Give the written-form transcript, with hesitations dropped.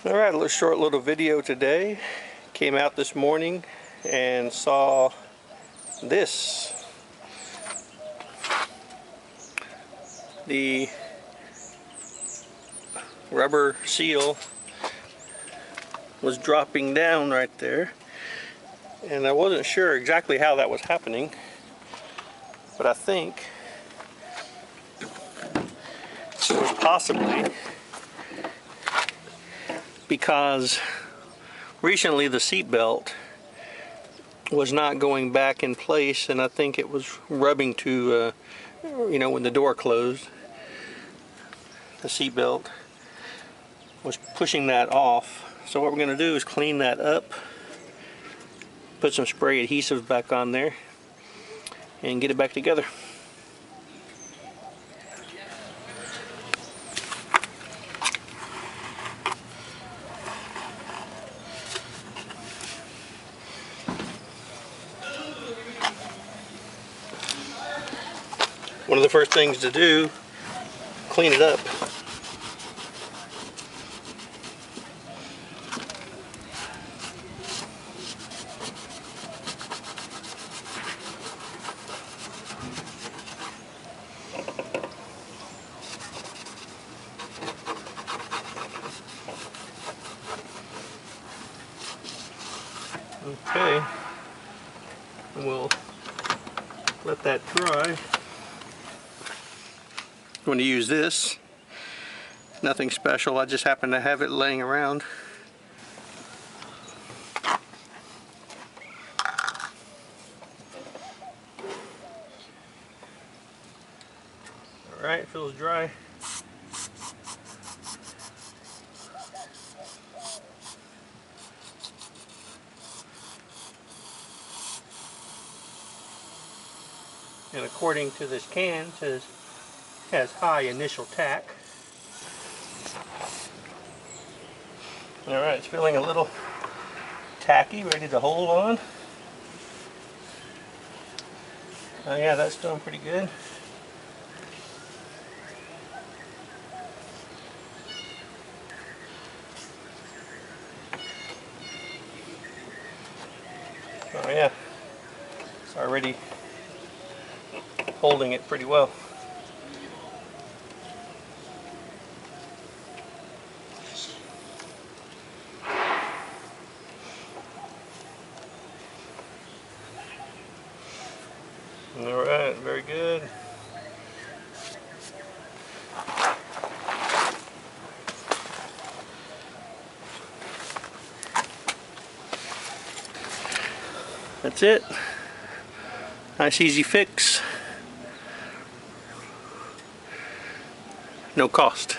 Alright, a short little video today. Came out this morning and saw this. The rubber seal was dropping down right there, and I wasn't sure exactly how that was happening, but I think it was possibly because recently the seat belt was not going back in place, and I think it was rubbing to when the door closed, the seat belt was pushing that off. So what we're going to do is clean that up, put some spray adhesive back on there, and get it back together. One of the first things to do, clean it up. Okay, and we'll let that dry. I'm going to use this. Nothing special, I just happen to have it laying around. Alright, it feels dry. And according to this can, it says has high initial tack. Alright, it's feeling a little tacky, ready to hold on. Oh yeah, that's doing pretty good. Oh yeah, it's already holding it pretty well. Alright, very good. That's it. Nice easy fix. No cost.